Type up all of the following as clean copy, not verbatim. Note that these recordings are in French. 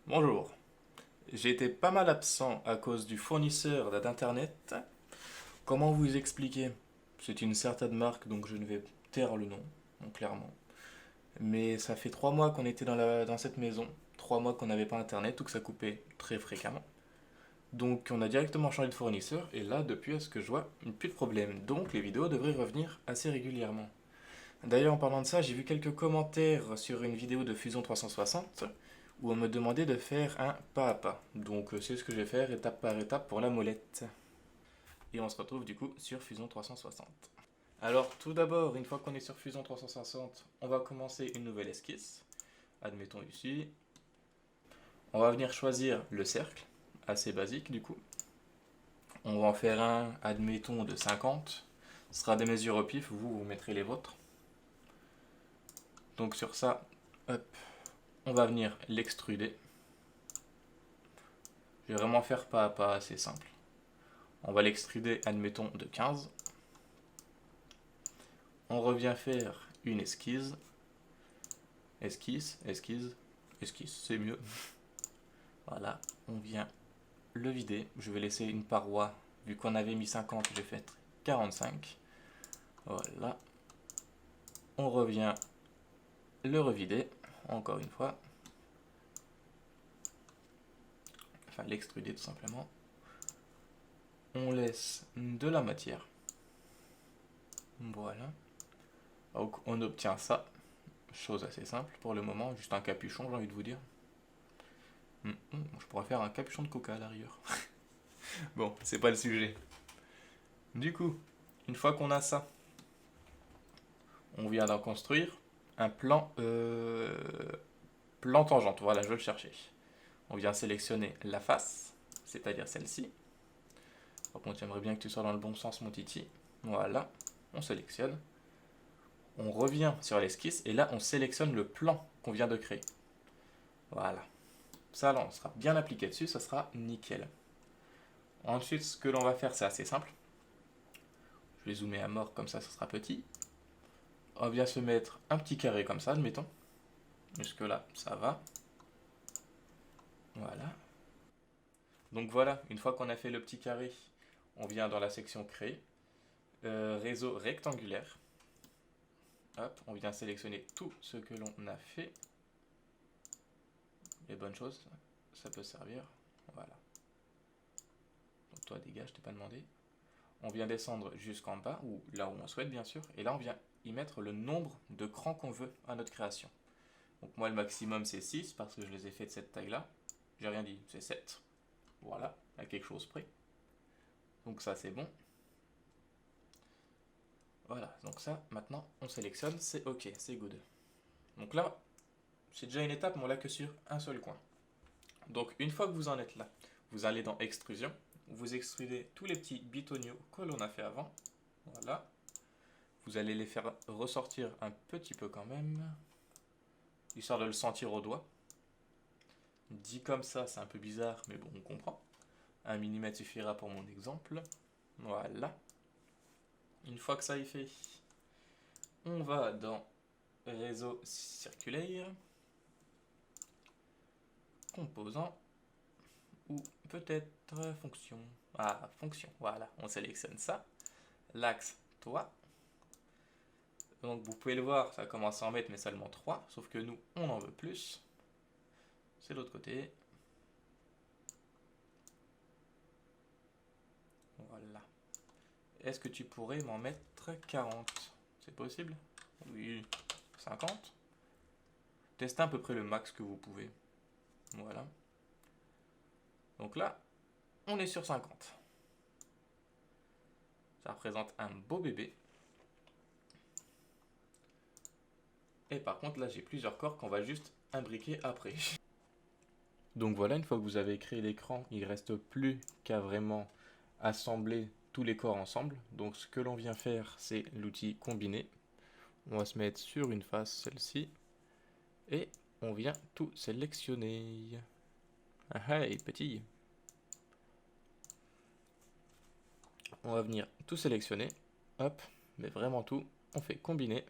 Bonjour. J'ai été pas mal absent à cause du fournisseur d'internet. Comment vous expliquer? C'est une certaine marque, donc je ne vais taire le nom, donc clairement. Mais ça fait 3 mois qu'on était dans cette maison, 3 mois qu'on n'avait pas internet ou que ça coupait très fréquemment. Donc on a directement changé de fournisseur et là, depuis, à ce que je vois, plus de problème. Donc les vidéos devraient revenir assez régulièrement. D'ailleurs, en parlant de ça, j'ai vu quelques commentaires sur une vidéo de Fusion 360 où on me demandait de faire un pas à pas. Donc c'est ce que je vais faire étape par étape pour la molette. Et on se retrouve du coup sur Fusion 360. Alors tout d'abord, une fois qu'on est sur Fusion 360, on va commencer une nouvelle esquisse. Admettons ici. On va venir choisir le cercle, assez basique du coup. On va en faire un, admettons, de 50. Ce sera des mesures au pif, vous mettrez les vôtres. Donc sur ça, hop, on va venir l'extruder. Je vais vraiment faire pas à pas, assez simple. On va l'extruder, admettons, de 15. On revient faire une esquisse. Esquisse, esquisse, esquisse, c'est mieux. Voilà, on vient le vider. Je vais laisser une paroi. Vu qu'on avait mis 50, j'ai fait 45. Voilà. On revient le revider, encore une fois. Enfin, l'extruder tout simplement. On laisse de la matière. Voilà. Donc on obtient ça. Chose assez simple pour le moment, juste un capuchon, j'ai envie de vous dire. Je pourrais faire un capuchon de coca à l'arrière. Bon, c'est pas le sujet. Du coup, une fois qu'on a ça, on vient d'en construire un plan tangente. Voilà, je le cherchais. On vient sélectionner la face, c'est-à-dire celle-ci. Par contre, j'aimerais bien que tu sois dans le bon sens, mon titi. Voilà, on sélectionne. On revient sur l'esquisse et là, on sélectionne le plan qu'on vient de créer. Voilà. Ça, là, on sera bien appliqué dessus, ça sera nickel. Ensuite, ce que l'on va faire, c'est assez simple. Je vais zoomer à mort, comme ça sera petit. On vient se mettre un petit carré comme ça, admettons. Jusque là, ça va. Voilà. Donc voilà, une fois qu'on a fait le petit carré, on vient dans la section créer. Réseau rectangulaire. Hop, on vient sélectionner tout ce que l'on a fait. Les bonnes choses, ça peut servir. Voilà. Donc toi, dégage, je t'ai pas demandé. On vient descendre jusqu'en bas, ou là où on souhaite bien sûr, et là on vient y mettre le nombre de crans qu'on veut à notre création. Donc moi le maximum c'est 6 parce que je les ai fait de cette taille là. J'ai rien dit, c'est 7. Voilà, à quelque chose près. Donc ça c'est bon. Voilà, donc ça maintenant on sélectionne, c'est ok, c'est good. Donc là, c'est déjà une étape, mais on l'a que sur un seul coin. Donc une fois que vous en êtes là, vous allez dans extrusion, vous extrudez tous les petits bitoniaux que l'on a fait avant. Voilà. Vous allez les faire ressortir un petit peu quand même, histoire de le sentir au doigt. Dit comme ça, c'est un peu bizarre, mais bon, on comprend. 1 mm suffira pour mon exemple. Voilà. Une fois que ça est fait, on va dans réseau circulaire, composant, ou peut-être fonction. Ah, fonction, voilà, on sélectionne ça. L'axe, toi. Donc vous pouvez le voir, ça commence à en mettre, mais seulement 3. Sauf que nous, on en veut plus. C'est l'autre côté. Voilà. Est-ce que tu pourrais m'en mettre 40? C'est possible? Oui. 50? Testez à peu près le max que vous pouvez. Voilà. Donc là, on est sur 50. Ça représente un beau bébé. Et par contre, là, j'ai plusieurs corps qu'on va juste imbriquer après. Donc voilà, une fois que vous avez créé l'écran, il ne reste plus qu'à vraiment assembler tous les corps ensemble. Donc ce que l'on vient faire, c'est l'outil combiner. On va se mettre sur une face, celle-ci, et on vient tout sélectionner. Ah hey, petit. On va venir tout sélectionner. Hop, mais vraiment tout. On fait combiner.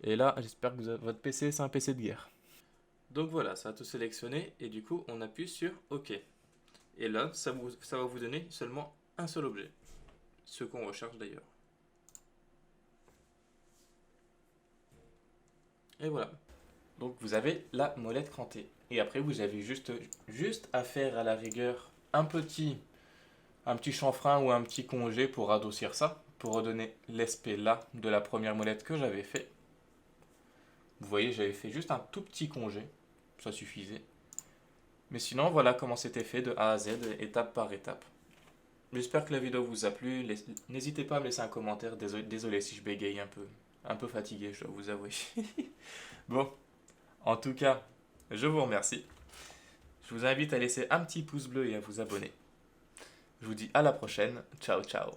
Et là, j'espère que votre PC, c'est un PC de guerre. Donc voilà, ça a tout sélectionné et du coup on appuie sur OK. Et là, ça va vous donner seulement un seul objet, ce qu'on recherche d'ailleurs. Et voilà. Donc vous avez la molette crantée. Et après vous avez juste à faire à la rigueur un petit chanfrein ou un petit congé pour adoucir ça, pour redonner l'aspect là de la première molette que j'avais fait. Vous voyez, j'avais fait juste un tout petit congé, ça suffisait. Mais sinon, voilà comment c'était fait de A à Z, étape par étape. J'espère que la vidéo vous a plu. N'hésitez pas à me laisser un commentaire. Désolé si je bégaye un peu fatigué, je dois vous avouer. Bon, en tout cas, je vous remercie. Je vous invite à laisser un petit pouce bleu et à vous abonner. Je vous dis à la prochaine. Ciao, ciao.